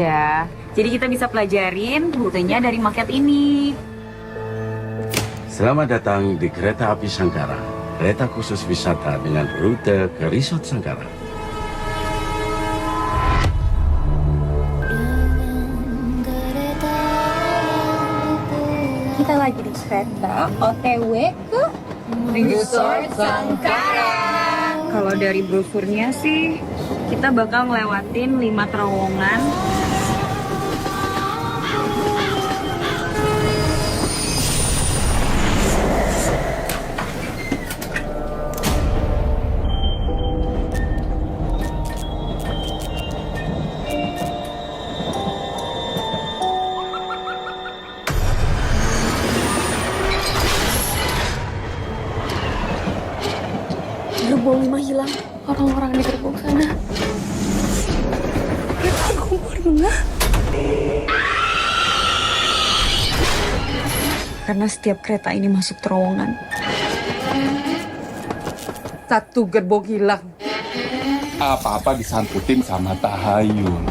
Ya, jadi kita bisa pelajarin rutenya dari maket ini. Selamat datang di Kereta Api Sangkara, kereta khusus wisata dengan rute ke Resort Sangkara. Kita lagi di kereta OTW ke Resort Sangkara. Kalau dari brosurnya sih, kita bakal ngelewatin 5 terowongan. Gerbong 5 hilang. Orang-orang di gerbong sana. Aku pernah. Karena setiap kereta ini masuk terowongan. Satu gerbong hilang. Apa-apa disangkutin sama Tahayul.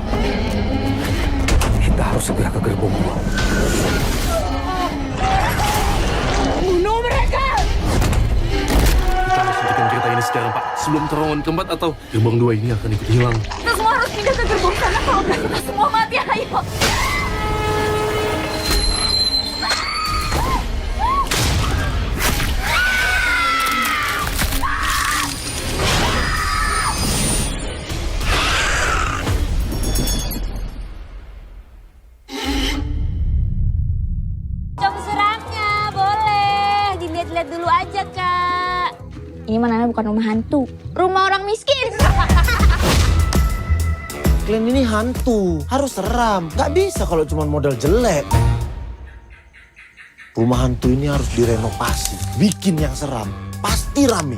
Kita harus segera ke gerbong 2. Bunuh mereka! Kita harus hentikan kereta ini sekarang, Pak. Sebelum terowongan keempat atau gerbong 2 ini akan ikut hilang. Kita semua harus pindah ke gerbong sana. Kalau nggak kita semua mati, ayo. Coba serangnya, boleh. Dilihat-lihat dulu aja, Kak. Ini mana bukan rumah hantu. Rumah orang miskin. Kalian ini hantu, harus seram. Gak bisa kalau cuma model jelek. Rumah hantu ini harus direnovasi, bikin yang seram. Pasti rame.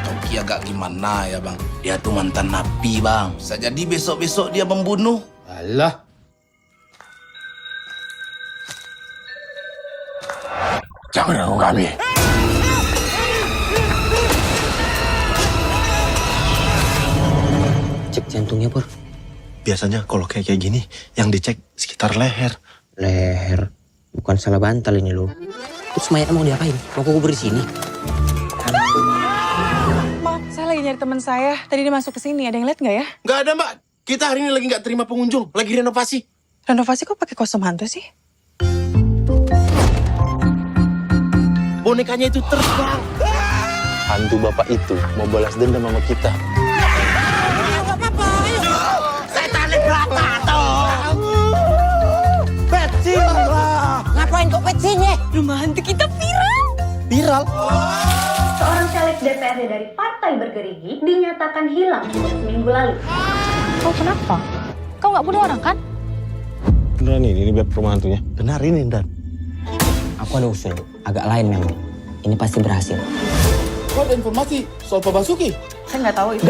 Toki agak gimana ya bang? Dia tuh mantan napi bang. Bisa jadi besok-besok dia membunuh. Alah. Jangan ganggu kami. Cek jantungnya, Pur. Biasanya kalau kayak gini, yang dicek sekitar leher. Leher. Bukan salah bantal ini loh. Terus mayatnya mau diapain? Mau kubur di sini? Maaf, saya lagi nyari teman saya. Tadi dia masuk ke sini. Ada yang lihat nggak ya? Gak ada mbak, kita hari ini lagi gak terima pengunjung, lagi renovasi. Renovasi kok pakai kostum hantu sih? Bonekanya itu terbang. Hantu bapak itu mau balas dendam sama kita. Petsin lah. Ngapain kok pecinya? Rumah hantu kita viral. Viral. Seorang caleg DPRD dari Partai Bergerigi dinyatakan hilang seminggu lalu. Oh, kenapa? Kau nggak bunuh orang, kan? Beneran ini beb rumah hantunya. Benar ini, Dan. Aku ada usul. Agak lain memang. Ini pasti berhasil. Kau ada informasi soal Pak Basuki? Saya nggak tahu itu.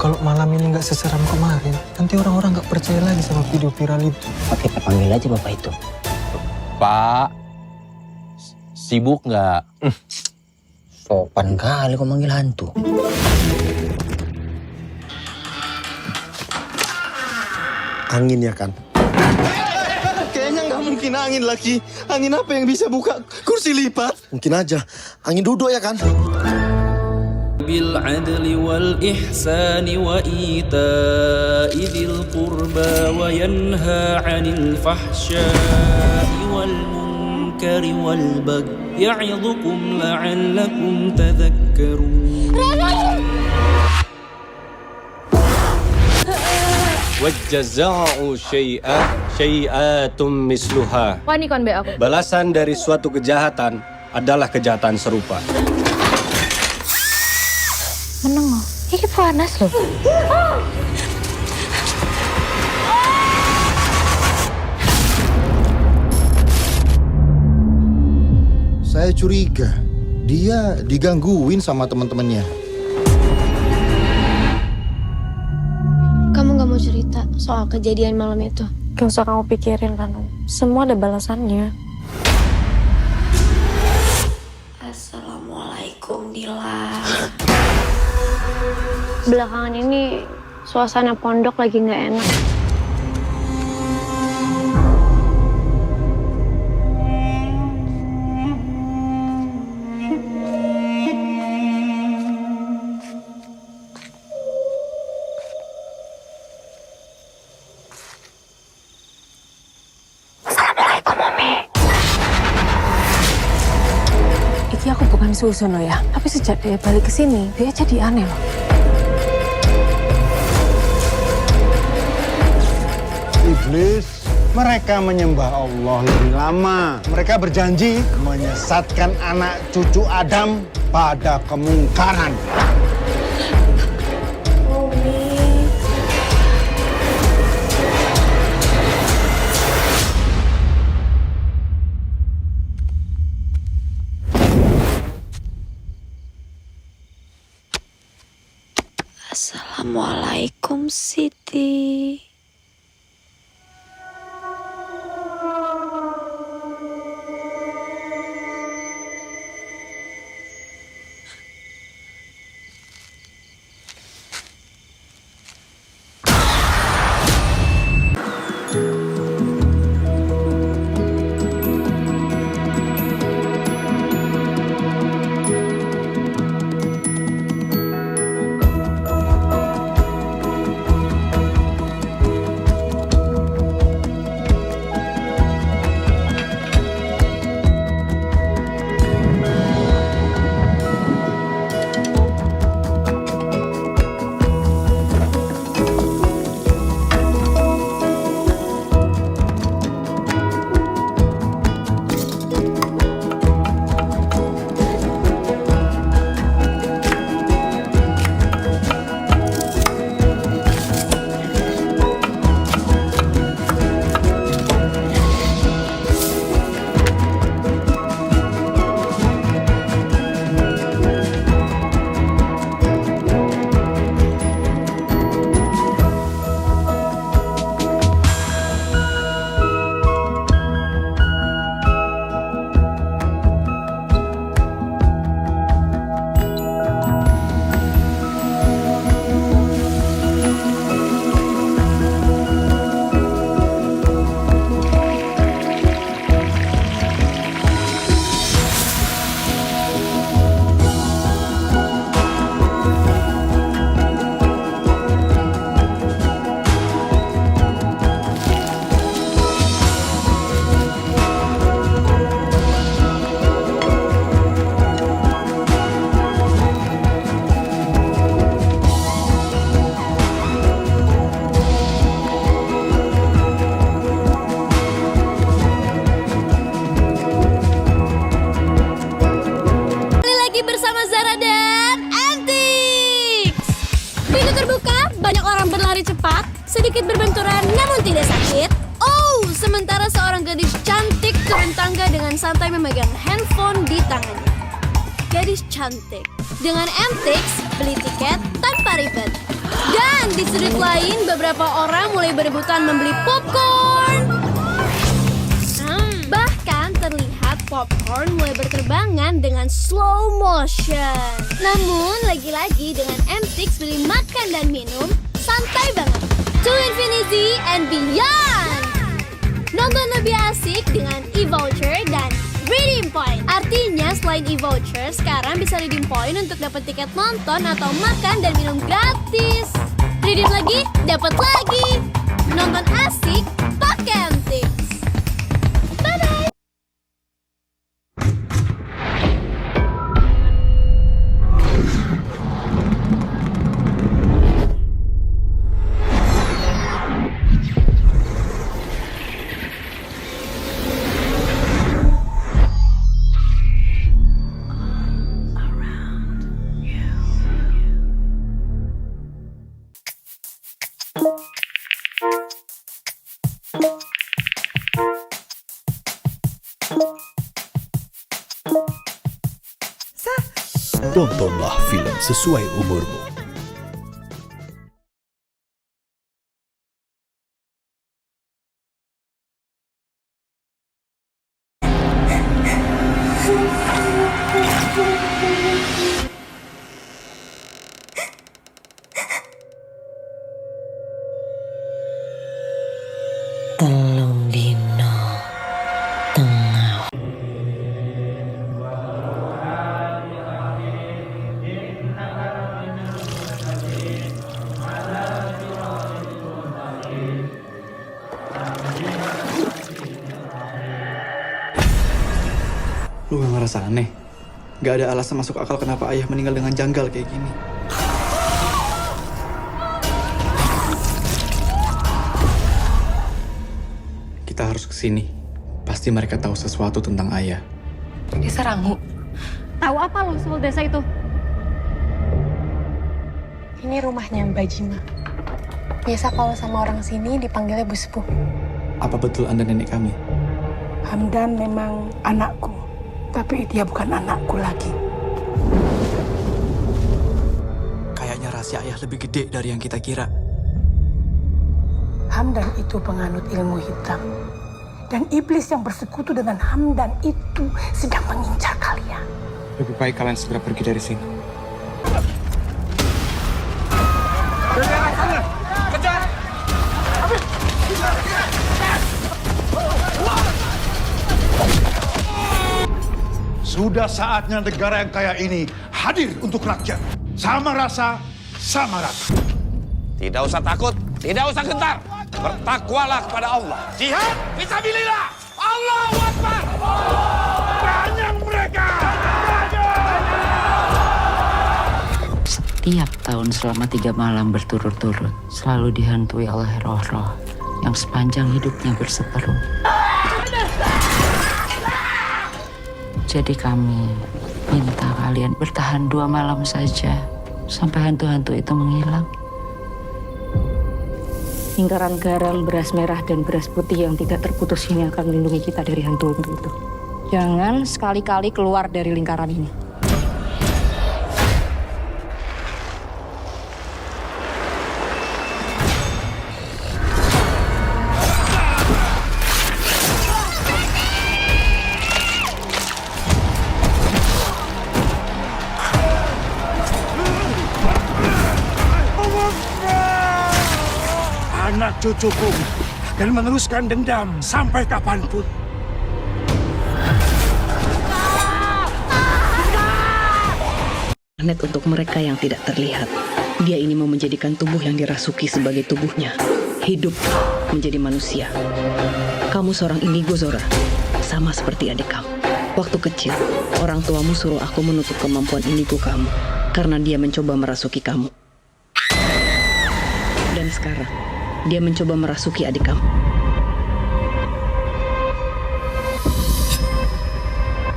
Kalau malam ini nggak seseram kemarin, nanti orang-orang nggak percaya lagi sama video viral itu. Oke, kita panggil aja bapak itu. Pak, sibuk nggak? Sopan kali kau manggil hantu. Angin ya kan? Kayaknya nggak mungkin angin lagi. Angin apa yang bisa buka kursi lipat? Mungkin aja. Angin duduk ya kan? بالعدل والإحسان وإيتاء ذي القربى وينهى عن الفحشاء والمنكر والبغي يعظكم لعلكم تذكرون وَالْجَزَاءُ شَيْئَاتٌ مِثْلُهَا. Wah, ini kon be aku. Balasan dari suatu kejahatan adalah kejahatan serupa. Meneng loh. Ini panas loh. Saya curiga dia digangguin sama teman-temannya. Kamu nggak mau cerita soal kejadian malam itu? Gak usah kamu pikirin, Ranu. Semua ada balasannya. Assalamualaikum, Dila. Belakangan ini Suasana pondok lagi nggak enak. Iki aku bukan susun loh ya, tapi sejak dia balik ke sini, dia jadi aneh loh. Iblis, mereka menyembah Allah lebih lama. Mereka berjanji menyesatkan anak cucu Adam pada kemungkaran. Assalamualaikum Siti. sedikit berbenturan namun tidak sakit. Oh, sementara seorang gadis cantik turun tangga dengan santai memegang handphone di tangannya. Gadis cantik dengan MTX beli tiket tanpa ribet. Dan di sudut lain beberapa orang mulai berebutan membeli popcorn. Bahkan terlihat popcorn mulai berterbangan dengan slow motion. Namun lagi-lagi dengan MTX beli makan dan minum santai banget. To infinity and beyond. Nonton lebih asik dengan e-voucher dan redeem point. Artinya selain e-voucher, sekarang bisa redeem point untuk dapat tiket nonton atau makan dan minum gratis. Redeem lagi, dapat lagi. Nonton asik, pakai MTX. Bye-bye. Tontonlah film sesuai umurmu. ngerasa aneh. Gak ada alasan masuk akal kenapa ayah meninggal dengan janggal kayak gini. Kita harus kesini. Pasti mereka tahu sesuatu tentang ayah. Desa Rangu. Tahu apa lo soal desa itu? Ini rumahnya Mbak Jima. Biasa kalau sama orang sini dipanggilnya Bu Sepuh. Apa betul Anda nenek kami? Hamdan memang anakku, tapi dia bukan anakku lagi. Kayaknya rahasia ayah lebih gede dari yang kita kira. Hamdan itu penganut ilmu hitam. Dan iblis yang bersekutu dengan Hamdan itu sedang mengincar kalian. Lebih baik kalian segera pergi dari sini. Sudah saatnya negara yang kaya ini hadir untuk rakyat. Sama rasa, sama rata. Tidak usah takut, tidak usah gentar. Bertakwalah kepada Allah. Jihad fisabilillah. Allahu Akbar. Banyak mereka. Setiap tahun selama 3 malam berturut-turut selalu dihantui oleh roh-roh yang sepanjang hidupnya berseteru. Jadi kami minta kalian bertahan 2 malam saja sampai hantu-hantu itu menghilang. Lingkaran garam, beras merah, dan beras putih yang tidak terputus ini akan melindungi kita dari hantu-hantu itu. Jangan sekali-kali keluar dari lingkaran ini. Anak cucuku akan meneruskan dendam sampai kapanpun. Planet untuk mereka yang tidak terlihat. Dia ini mau menjadikan tubuh yang dirasuki sebagai tubuhnya. Hidup menjadi manusia. Kamu seorang indigo, Zora. Sama seperti adik kamu. Waktu kecil, orang tuamu suruh aku menutup kemampuan indigo kamu. Karena dia mencoba merasuki kamu. Dan sekarang, dia mencoba merasuki adik kamu.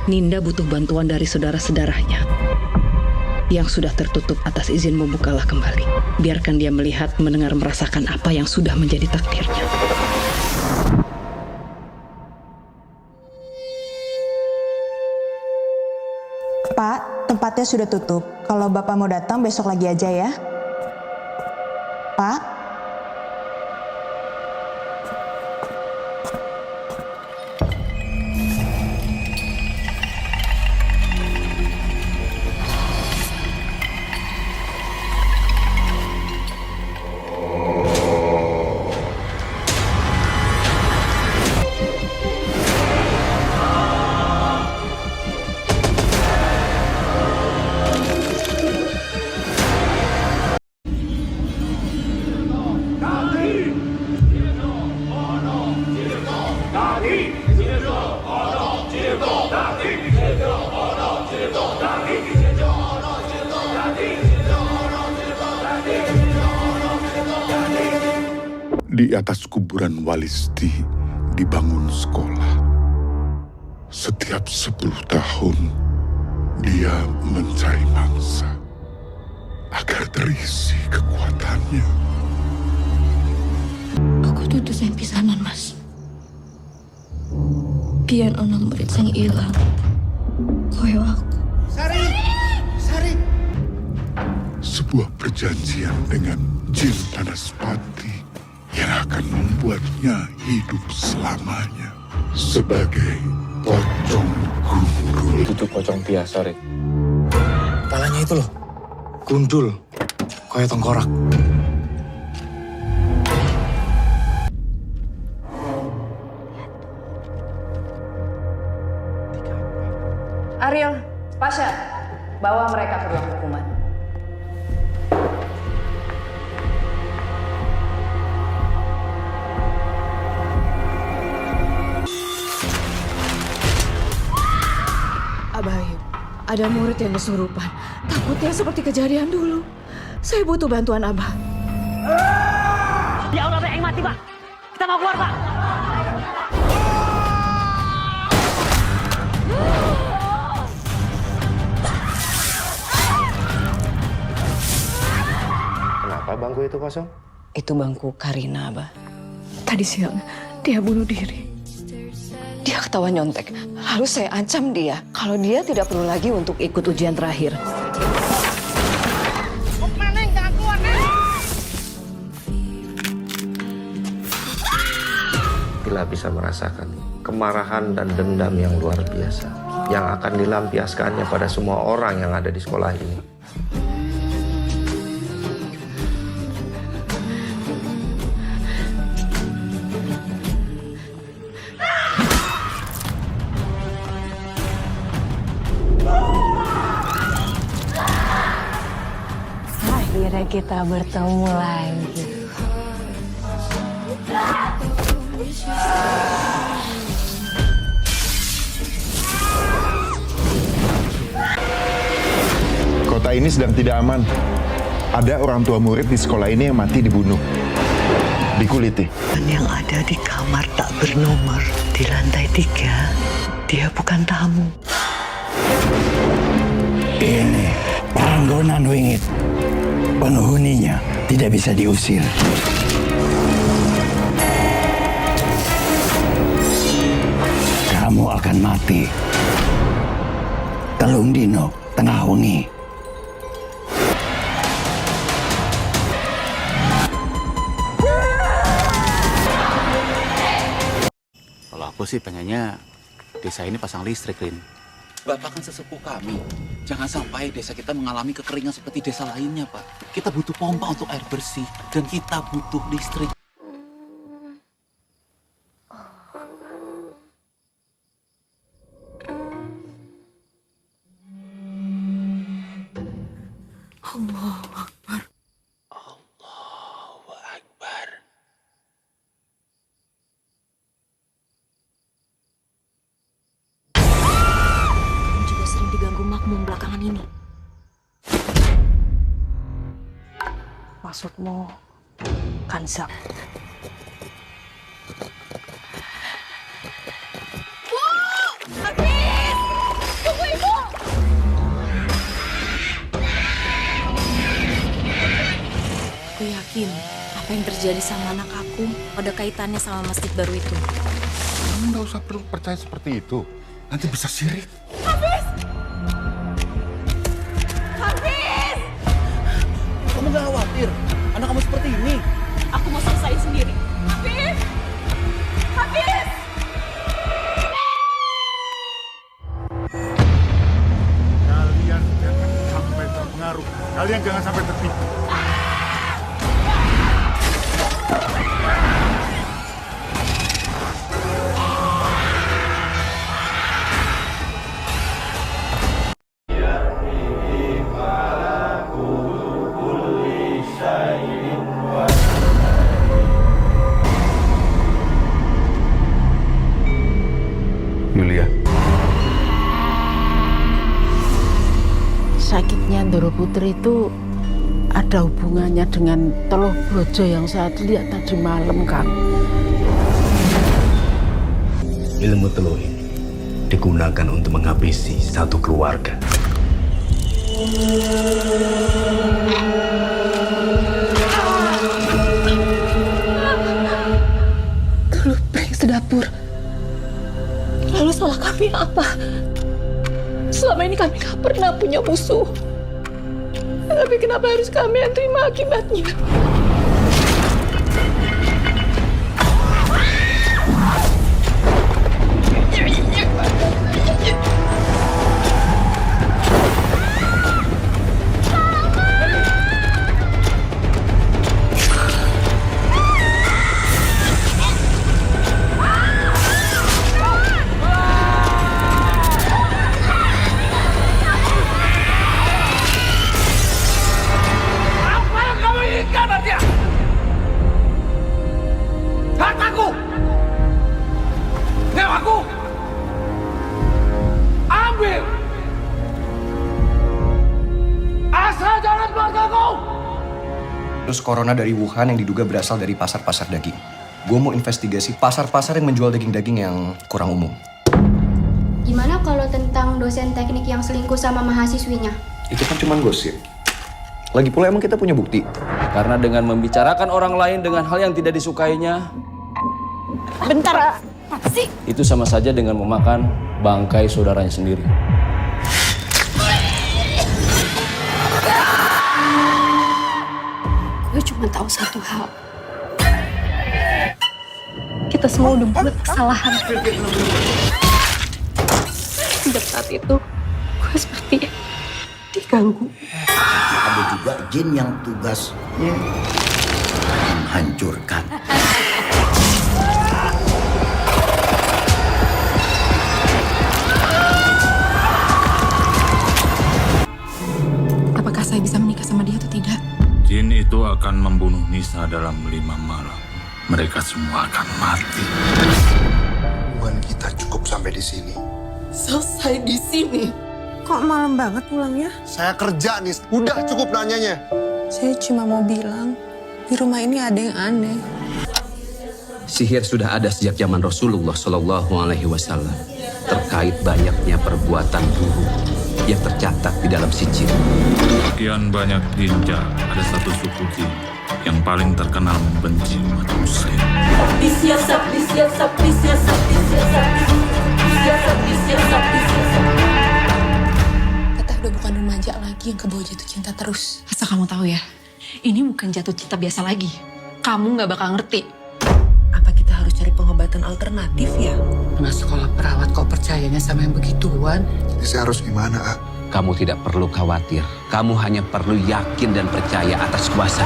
Ninda butuh bantuan dari saudara-saudaranya. Yang sudah tertutup atas izinmu, bukalah kembali. Biarkan dia melihat, mendengar, merasakan apa yang sudah menjadi takdirnya. Pak, tempatnya sudah tutup. Kalau Bapak mau datang, besok lagi aja ya. Pak? Di atas kuburan Walisti dibangun sekolah. Setiap 10 tahun dia mencari mangsa agar terisi kekuatannya. Aku tuh desain pisanan, Mas. Pian ana murid sing ilang. Koyo aku. Sari! Sebuah perjanjian dengan jin Banaspati yang akan membuatnya hidup selamanya sebagai pocong gundul. Itu pocong biasa, Rik. Kepalanya itu loh, gundul, kayak tengkorak. Ariel, Pasha, bawa mereka ke ruang hukuman. Ada murid yang kesurupan. Takutnya seperti kejadian dulu. Saya butuh bantuan Abah. Ya Allah, yang mati, Pak. Kita mau keluar, Pak. Kenapa bangku itu kosong? Itu bangku Karina, Abah. Tadi siang dia bunuh diri. Dia ketahuan nyontek. Lalu saya ancam dia kalau dia tidak perlu lagi untuk ikut ujian terakhir. Bila bisa merasakan kemarahan dan dendam yang luar biasa yang akan dilampiaskannya pada semua orang yang ada di sekolah ini. Akhirnya kita bertemu lagi. Kota ini sedang tidak aman. Ada orang tua murid di sekolah ini yang mati dibunuh. Dikuliti. Dan yang ada di kamar tak bernomor di lantai 3, dia bukan tamu. Ini panggonan wingit. Penghuninya tidak bisa diusir. Kamu akan mati. Telung dino tengah wengi. Kalau aku sih pengennya desa ini pasang listrik, Rin. Bapak kan sesepuh kami. Jangan sampai desa kita mengalami kekeringan seperti desa lainnya, Pak. Kita butuh pompa untuk air bersih. Dan kita butuh listrik. Allahu Akbar. Allahu Akbar. Juga sering diganggu makmum belakangan ini. Maksudmu, Kanzak? Bu! Hafiz! Tunggu, Ibu! Aku yakin apa yang terjadi sama anak aku ada kaitannya sama masjid baru itu. Kamu nggak usah perlu percaya seperti itu. Nanti bisa syirik. Hafiz! Hafiz! Kamu gak khawatir? Anak kamu seperti ini. Aku mau selesai sendiri. Hafiz! Hafiz! Kalian jangan sampai terpengaruh. Kalian jangan sampai tertipu. Yulia. Sakitnya Ndoro Putri itu ada hubungannya dengan Teluh Brojo yang saya lihat tadi malam, Kang. Ilmu teluh ini digunakan untuk menghabisi satu keluarga. Teluh Pring sedapur. Lalu salah kami apa? Selama ini kami gak pernah punya musuh. Tapi kenapa harus kami yang terima akibatnya? Apa yang kamu inginkan, Nadia? virus corona dari Wuhan yang diduga berasal dari pasar-pasar daging. Gue mau investigasi pasar-pasar yang menjual daging-daging yang kurang umum. Gimana kalau tentang dosen teknik yang selingkuh sama mahasiswinya? Itu kan cuma gosip. Lagi pula emang kita punya bukti. Karena dengan membicarakan orang lain dengan hal yang tidak disukainya, Bentar, apa sih? itu sama saja dengan memakan bangkai saudaranya sendiri. Gue cuma tahu satu hal. Kita semua udah buat kesalahan. Sejak saat itu, gue seperti diganggu. Ada juga jin yang tugasnya menghancurkan. Apakah saya bisa menikah sama dia atau tidak? Jin itu akan membunuh Nisa dalam 5 malam. Mereka semua akan mati. Hubungan kita cukup sampai di sini. Selesai di sini. Kok malam banget pulangnya? Saya kerja nih, udah cukup nanyanya. Saya cuma mau bilang, di rumah ini ada yang aneh. Sihir sudah ada sejak zaman Rasulullah SAW terkait banyaknya perbuatan buruk yang tercatat di dalam sijil. Sekian banyak ninja, ada satu suku jin yang paling terkenal membenci umat muslim. Disiasat, disiasat, disiasat, disiasat, disiasat, disiasat, disiasat. Teteh udah bukan remaja lagi yang kebawa jatuh cinta terus. Asal kamu tahu ya, ini bukan jatuh cinta biasa lagi. Kamu nggak bakal ngerti. Apa kita harus cari pengobatan alternatif ya? Anak sekolah perawat kok percayanya sama yang begituan? Jadi saya harus gimana, A? Kamu tidak perlu khawatir. Kamu hanya perlu yakin dan percaya atas kuasa.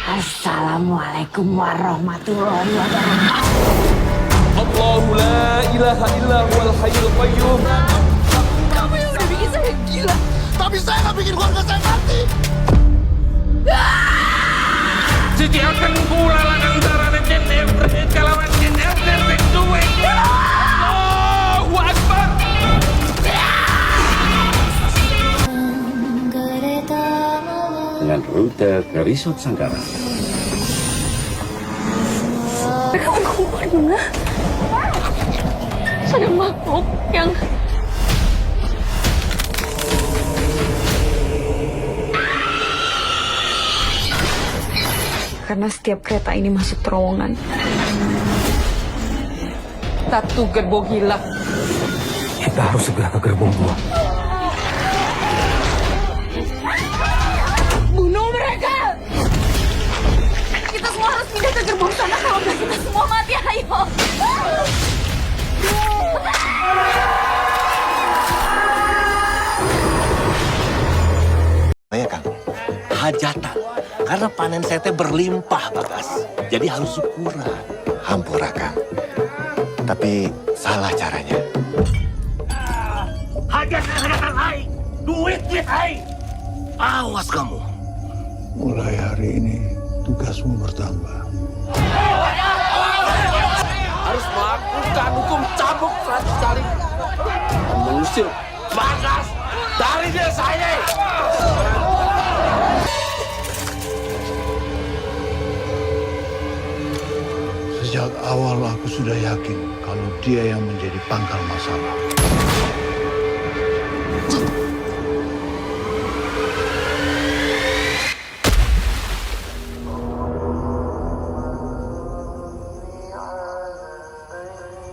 Assalamualaikum warahmatullahi wabarakatuh. Allahu la ilaha illa huwal hayyul qayyum. Kamu yang udah bikin saya gila. Tapi saya nggak bikin keluarga saya mati. Siti akan kulalan antara jin Efrit kalawan jin Efrit duwe. Allahu Akbar. Dengan rute ke Resort Sangkara. Kamu pernah ada makhluk yang Karena setiap kereta ini masuk terowongan. satu gerbong hilang. Kita harus segera ke gerbong 2. Bunuh mereka! Kita semua harus pindah ke gerbong sana, kalau nggak kita semua mati, ayo! Ya Kang, hajatan. Karena panen saya teh berlimpah, Bagas. Jadi harus syukuran. Hampura, Kang. Tapi salah caranya. Hajatan hai! Duit hai! Awas kamu. Mulai hari ini tugasmu bertambah. Harus melakukan hukum cambuk 100 kali dan mengusir Bagas dari desa ini. Sejak awal aku sudah yakin kalau dia yang menjadi pangkal masalah.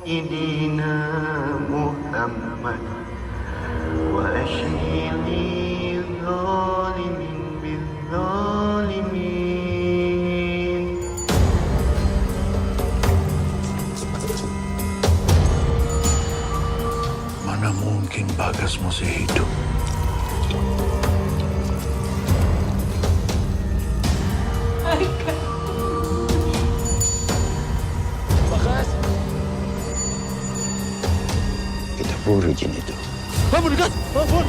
Idina Muhammad wa ashili zalimin bil zalimin. Mana mungkin Bagas masih hidup? Bagas, Kita buru jin itu. bangun Gas, bangun.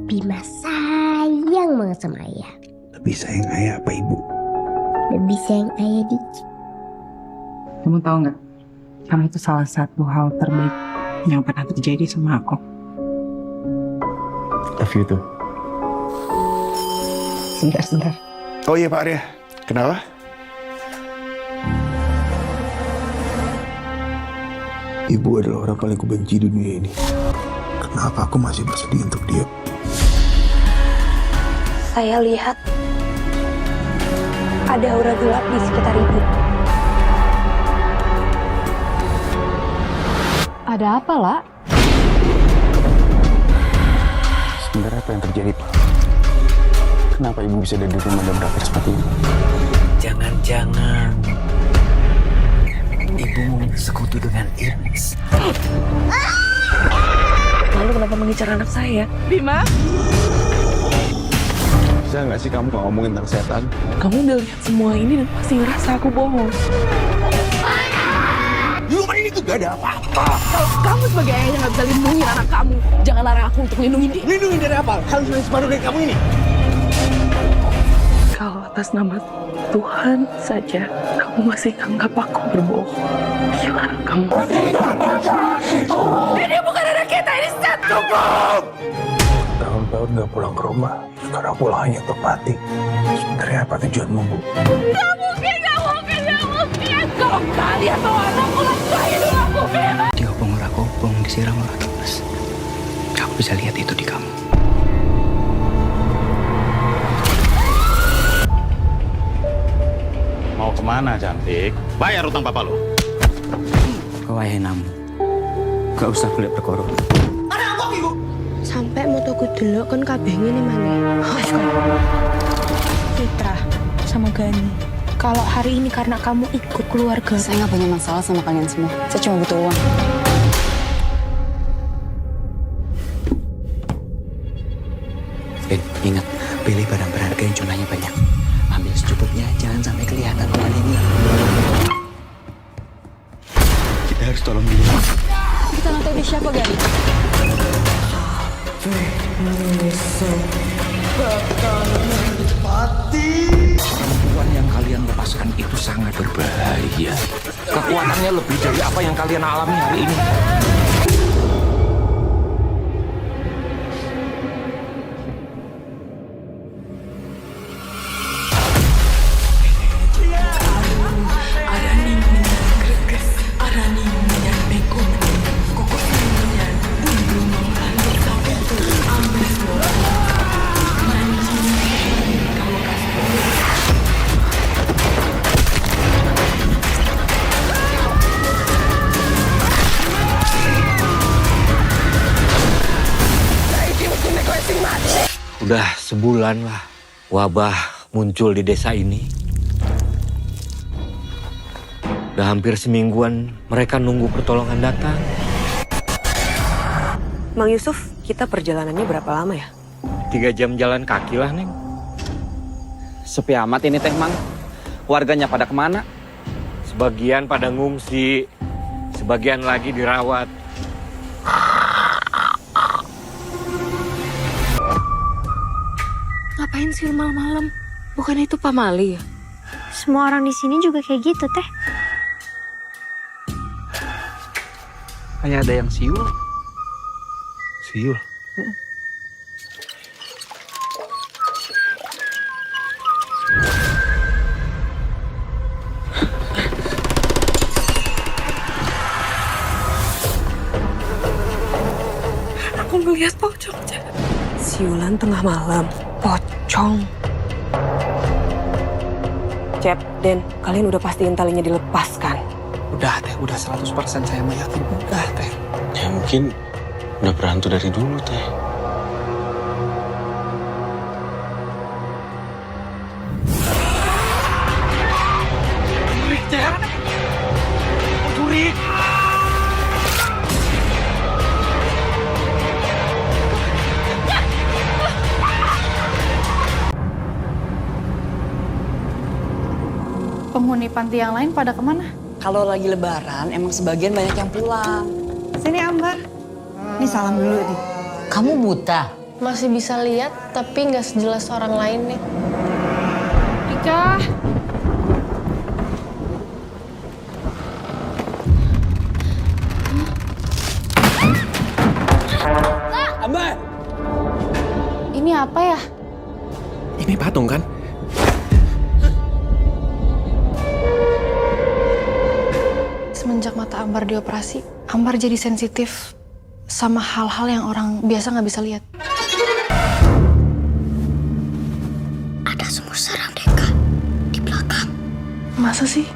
Bima sayang banget sama ayah. Lebih sayang ayah apa ibu? Lebih sayang ayah dikit. Kamu tahu nggak? Kamu itu salah satu hal terbaik yang pernah terjadi sama aku. Love you too. Sebentar. Oh iya Pak Arya, kenapa? Ibu adalah orang paling kubenci di dunia ini. Kenapa aku masih bersedih untuk dia? Saya lihat ada aura gelap di sekitar ibu. Ada apa, Lak? Sebenarnya apa yang terjadi, Pak? Kenapa ibu bisa ada di rumah dan berakhir seperti ini? Jangan-jangan ibu mau bersekutu dengan iblis. Lalu kenapa mengincar anak saya? Bima? Bisa nggak sih kamu ngomongin tentang setan? Kamu udah lihat semua ini dan pasti ngerasa aku bohong. Di rumah ini tuh gak ada apa-apa. Kalau kamu sebagai ayahnya nggak bisa lindungi anak kamu, jangan larang aku untuk lindungi dia. Lindungi dari apa? Harus lindungi separuh dari kamu ini. Kalau atas nama Tuhan saja kamu masih anggap aku berbohong, gila kamu. Ini bukan anak kita, ini satu. Tahun-tahun gak pulang ke rumah. Sekarang pulang hanya untuk mati. Sebenarnya apa tujuanmu, Bu? Gak mungkin. Kalau kalian bawa anakku langsung hidup aku, Bima. Diopong-rakopong disiram lagi, Mas. Aku bisa lihat itu di kamu. Mau kemana, cantik? Bayar utang papa lo. Kau ayah namu. Gak usah kulit perkara. Sampai mau tuku dulu kan kabehnya nih mana? Fitra sama Gani. Kalau hari ini karena kamu ikut keluarga. Saya nggak punya masalah sama kalian semua. Saya cuma butuh uang. Dan ingat, pilih barang berharga yang jumlahnya banyak. Ambil secukupnya, jangan sampai kelihatan uang ini. Kita harus tolong dia. Kita nggak tahu dia siapa, Gani. Kekuatan yang kalian lepaskan itu sangat berbahaya. Kekuatannya lebih dari apa yang kalian alami hari ini. Udah sebulan lah wabah muncul di desa ini. Udah hampir semingguan mereka nunggu pertolongan datang. Mang Yusuf, kita perjalanannya berapa lama ya? 3 jam jalan kaki lah, Neng. Sepi amat ini teh, Mang. Warganya pada kemana? Sebagian pada ngungsi, sebagian lagi dirawat. Ngapain sih malam-malam? Bukan itu Pak Mali ya? Semua orang di sini juga kayak gitu, Teh. Kayak ada yang siul. Siul? Aku ngeliat pocongnya. Siulan tengah malam. Pocong. Cep, Den, kalian udah pastiin talinya dilepaskan? Udah teh, udah 100% saya yakin. Udah teh. Ya mungkin udah berhantu dari dulu, Teh. Curik, Cep. Curik. Penghuni panti yang lain pada kemana? Kalau lagi lebaran, emang sebagian banyak yang pulang. Sini Ambar. Ini salam dulu nih. Kamu buta? Masih bisa lihat, tapi nggak sejelas orang lain nih. Dika. Ambe! Ini apa ya? Ini patung kan? Semenjak mata Ambar dioperasi, Ambar jadi sensitif sama hal-hal yang orang biasa nggak bisa lihat. Ada semut sarang Deka di belakang. Masa sih?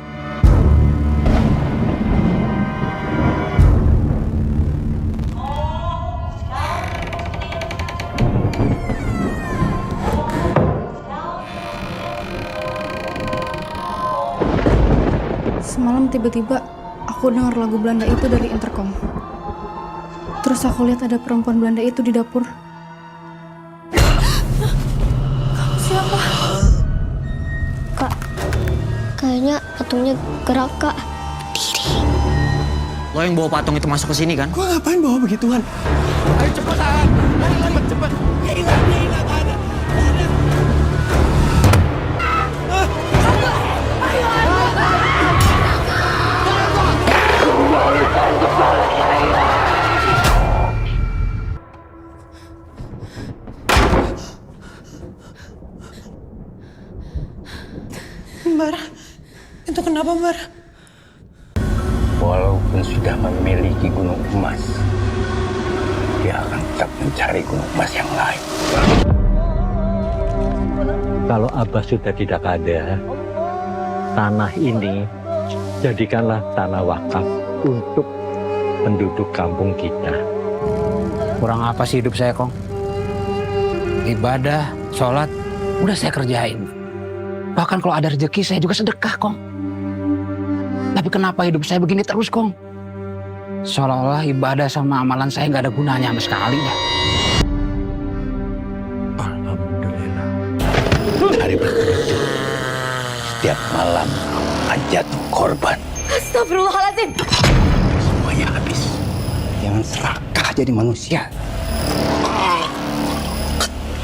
Semalam tiba-tiba aku dengar lagu Belanda itu dari intercom. Terus aku lihat ada perempuan Belanda itu di dapur. Kamu siapa? Kak, kayaknya patungnya gerak, Kak. Lo yang bawa patung itu masuk ke sini kan? Gua ngapain bawa begituan? Ayo cepetan! Ayo cepet! Ya ingat, ada. Mbar, itu kenapa Mbar? Walaupun sudah memiliki gunung emas, dia akan tetap mencari gunung emas yang lain. Kalau Abah sudah tidak ada, tanah ini jadikanlah tanah wakaf untuk penduduk kampung kita. Kurang apa sih hidup saya, Kong? Ibadah, sholat, udah saya kerjain. Bahkan kalau ada rezeki saya juga sedekah, Kong. Tapi kenapa hidup saya begini terus, Kong? Seolah-olah ibadah sama amalan saya nggak ada gunanya sama sekali ya. Alhamdulillah. Hari bertujuh, setiap malam akan jatuh korban. Astagfirullahaladzim. Semuanya habis. Jangan serakah jadi manusia.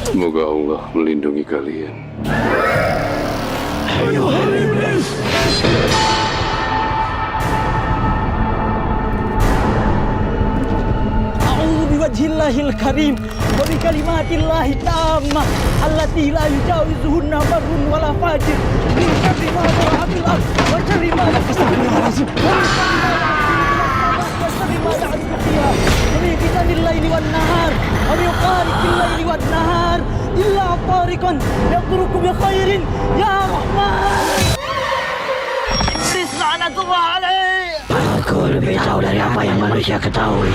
Semoga Allah melindungi kalian. Ayo, iblis. A'udzu biwajhillahil karim wa bi kalimatillahi tammah allati la yujawizuhunna barrun wala fajir min syarri ma dhara fil ardh wa syarri ma astagfirullahalazim wa syarri ma ta'budu fiha wa min fitnil laili wan nahar wa min qariqil laili wan nahar illa tariqan yadruku bi khairin ya rahman Rizqanatullah alaih. Aku lebih tahu dari apa yang manusia ketahui.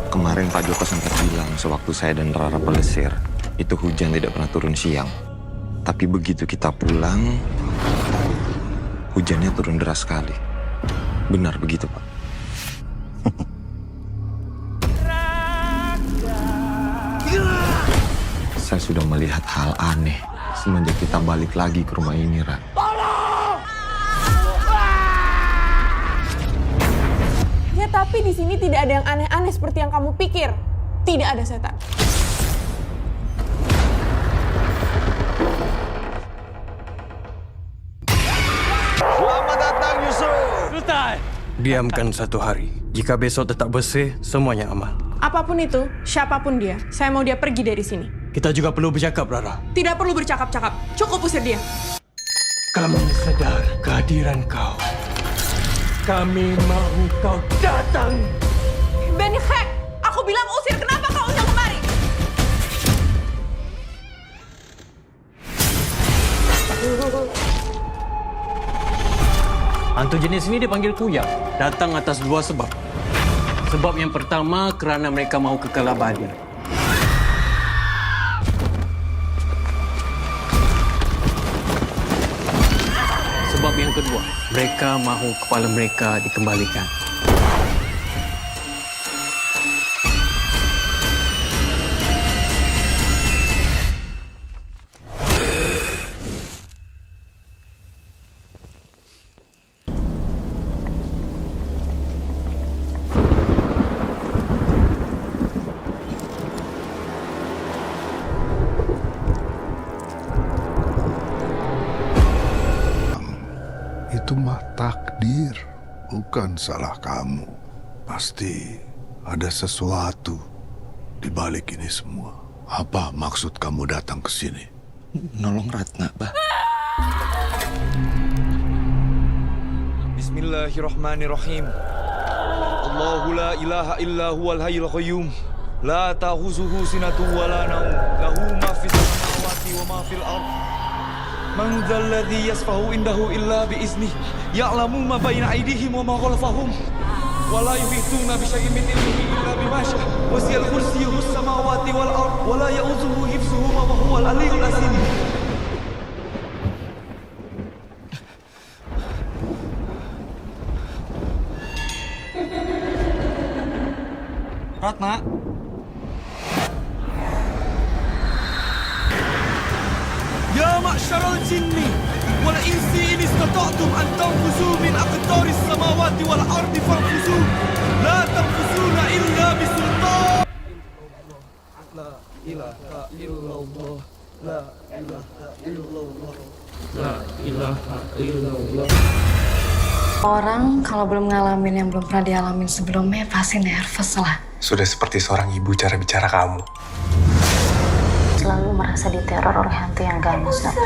Kemarin Pak Joko sempat bilang sewaktu saya dan Rara pelesir, itu hujan tidak pernah turun siang. Tapi begitu kita pulang, hujannya turun deras sekali. Benar begitu, Pak? Saya sudah melihat hal aneh semenjak kita balik lagi ke rumah ini, Ra. Ya tapi di sini tidak ada yang aneh-aneh seperti yang kamu pikir. Tidak ada setan. Selamat datang, Yusuf. Sultan. Diamkan 1 hari. Jika besok tetap bersih, semuanya aman. Apapun itu, siapapun dia, saya mau dia pergi dari sini. Kita juga perlu bercakap, Rara. Tidak perlu bercakap-cakap. Cukup usir dia. Kami sadar kehadiran kau. Kami mau kau datang. Benny Hek, aku bilang usir. Kenapa kau undang kemari? Hantu jenis ini dipanggil Kuyang. Datang atas 2 sebab. Sebab yang pertama kerana mereka mau kekal abadi. yang kedua, mereka mahu kepala mereka dikembalikan. Itu mah takdir, bukan salah kamu. Pasti ada sesuatu di balik ini semua. Apa maksud kamu datang ke sini? Nolong Ratna, Bah. Bismillahirrahmanirrahim. Allahu la ilaha illa huwal hayyul qayyum. La ta'khuzuhu sinatun wa la nawm. Lahu ma fis samawati wa ma fil ardh. Man dzal ladzi yasfahu indahu illa bi iznihi. Ya'lamu ma baina aydihim wa ma khalfahum. Wa la yuhituna bi syai'in min ilmihi illa bima syaa. Wasi'al kursiyyuhus samawati wal ardh wa la ya'udzuhu hifdzuhuma wa huwal aliyyul azim. Ratna. Ya ma'syaral jinni wal insi in istata'tum an tanfuzu min aqtaris samawati wal ardi fanfuzu la tanfuzuna illa bisultan. La ilaha illallah. La ilaha illallah. La ilaha illallah. Orang kalau belum ngalamin yang belum pernah dialamin sebelumnya pasti nervous lah. Sudah seperti seorang ibu cara bicara kamu. Selalu merasa diteror oleh hantu yang ganas, dokter.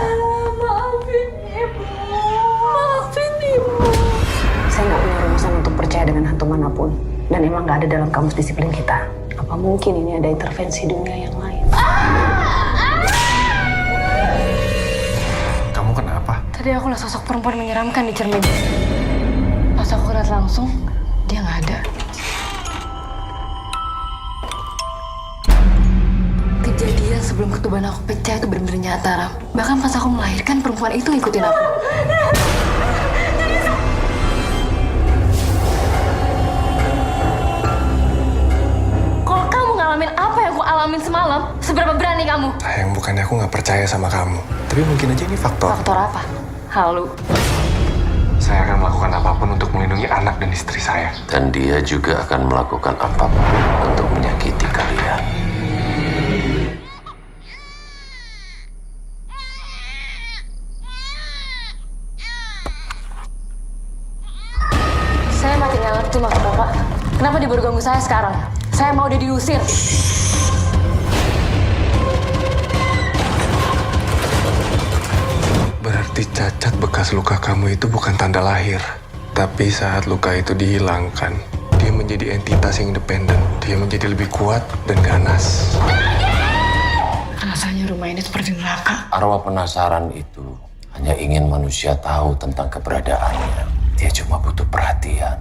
Maafin ibu. Maafin ibu. Saya nggak punya rumusan untuk percaya dengan hantu manapun. Dan emang nggak ada dalam kamus disiplin kita. Apa mungkin ini ada intervensi dunia yang lain? Kamu kenapa? Tadi aku lihat sosok perempuan menyeramkan di cermin. Pas aku lihat langsung, dia nggak ada. Kejadian sebelum ketuban aku pecah itu benar-benar nyata, Ram. Bahkan pas aku melahirkan, perempuan itu ikutin aku. Kalau kamu ngalamin apa yang aku alamin semalam, seberapa berani kamu? Sayang, bukannya aku nggak percaya sama kamu. Tapi mungkin aja ini faktor. Faktor apa? Halu. Saya akan melakukan apapun untuk melindungi anak dan istri saya. Dan dia juga akan melakukan apapun untuk menyakiti kalian. Saya makin nggak ngerti maksud Bapak. Kenapa dia baru ganggu saya sekarang? Saya mau dia diusir. Berarti cacat bekas luka kamu itu bukan tanda lahir. Tapi saat luka itu dihilangkan, dia menjadi entitas yang independen. Dia menjadi lebih kuat dan ganas. Rasanya rumah ini seperti neraka. Arwah penasaran itu hanya ingin manusia tahu tentang keberadaannya. Dia cuma butuh perhatian.